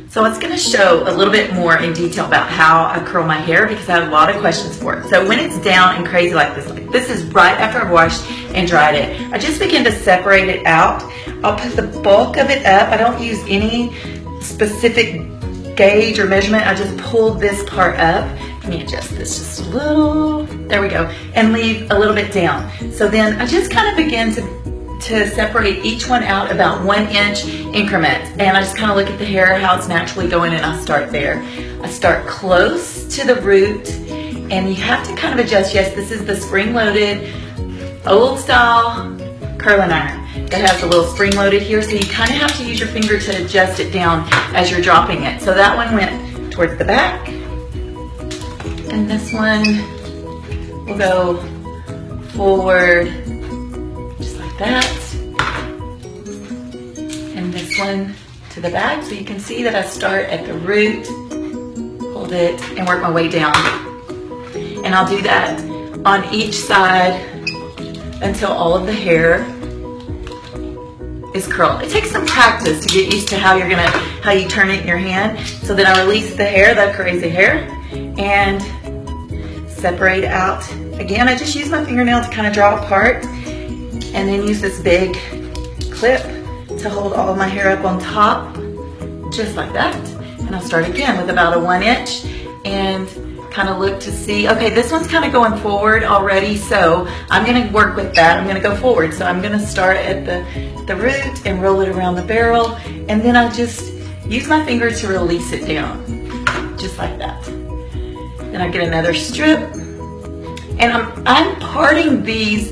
So it's going to show a little bit more in detail about how I curl my hair because I have a lot of questions for it. So when it's down and crazy like this is right after I've washed and dried it. I just begin to separate it out. I'll put the bulk of it up. I don't use any specific gauge or measurement. I just pull this part up. Let me adjust this just a little. There we go. And leave a little bit down. So then I just kind of begin to separate each one out about 1 inch increments. And I just kind of look at the hair, how it's naturally going, and I start there. I start close to the root, and you have to kind of adjust. Yes, this is the spring-loaded, old-style curling iron that has a little spring-loaded here, so you kind of have to use your finger to adjust it down as you're dropping it. So that one went towards the back, and this one will go forward just like that, and this one to the back. So you can see that I start at the root, hold it, and work my way down. And I'll do that on each side until all of the hair is curled. It takes some practice to get used to how you turn it in your hand. So then I release the hair, the crazy hair, and separate out. Again, I just use my fingernail to kind of draw apart, and then use this big clip to hold all of my hair up on top, just like that. And I'll start again with about a 1 inch and kind of look to see, okay, this one's kind of going forward already, so I'm going to work with that. I'm going to go forward. So I'm going to start at the root and roll it around the barrel, and then I just use my finger to release it down, just like that. Then I get another strip, and I'm parting these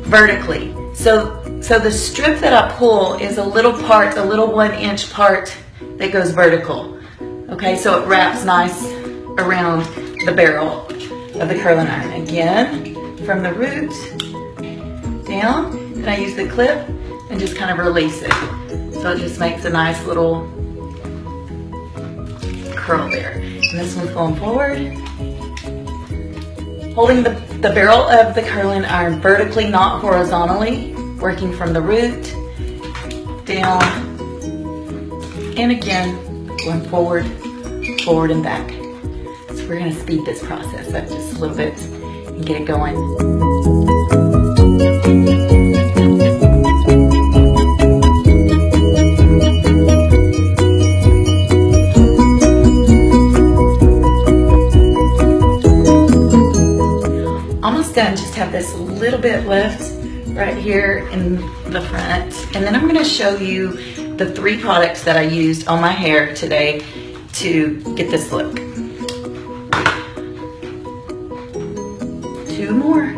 vertically. So the strip that I pull is a little part, a little 1 inch part that goes vertical. Okay, so it wraps nice around the barrel of the curling iron. Again, from the root down, then I use the clip and just kind of release it. So it just makes a nice little curl there. And this one's going forward. Holding the barrel of the curling iron vertically, not horizontally, working from the root down, and again, going forward, forward and back. So we're going to speed this process up just a little bit and get it going. Almost done, just have this little bit left right here in the front. And then I'm going to show you the 3 products that I used on my hair today to get this look. 2 more.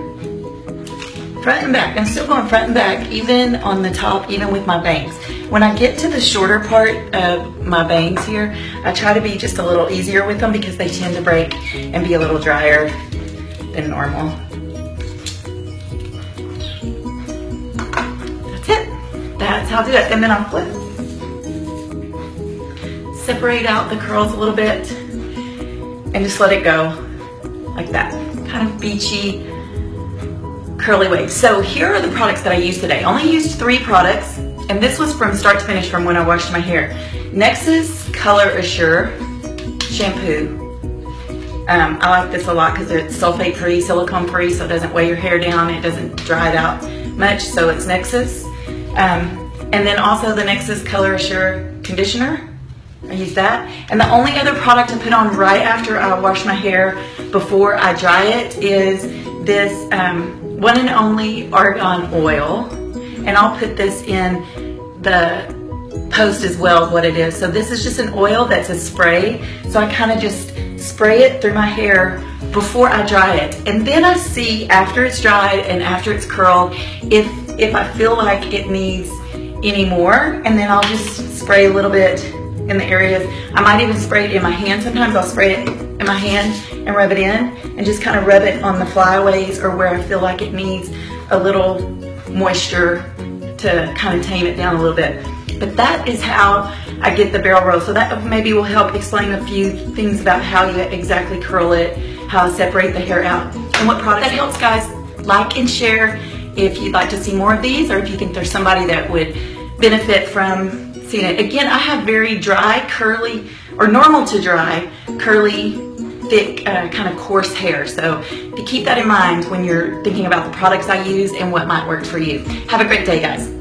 Front and back. I'm still going front and back, even on the top, even with my bangs. When I get to the shorter part of my bangs here, I try to be just a little easier with them because they tend to break and be a little drier than normal. That's it. That's how I do it. And then I'll flip. Separate out the curls a little bit and just let it go like that. Kind of beachy, curly waves. So here are the products that I used today. I only used 3 products, and this was from start to finish from when I washed my hair. Nexxus Color Assure shampoo. I like this a lot because it's sulfate free, silicone free, so it doesn't weigh your hair down, it doesn't dry it out much, so it's Nexxus. And then also the Nexxus Color Assure conditioner. I use that. And the only other product I put on right after I wash my hair before I dry it is this one and only argan oil. And I'll put this in the post as well, what it is. So this is just an oil that's a spray. So I kind of just spray it through my hair before I dry it. And then I see after it's dried and after it's curled, if I feel like it needs any more, and then I'll just spray a little bit in the areas. I might even spray it in my hand. Sometimes I'll spray it in my hand and rub it in and just kind of rub it on the flyaways or where I feel like it needs a little moisture to kind of tame it down a little bit. But that is how I get the barrel roll. So that maybe will help explain a few things about how you exactly curl it, how to separate the hair out, and what product that helps. Guys, like and share if you'd like to see more of these, or if you think there's somebody that would benefit from seeing it. Again, I have very dry, curly, or normal to dry, curly, thick, kind of coarse hair. So to keep that in mind when you're thinking about the products I use and what might work for you. Have a great day, guys.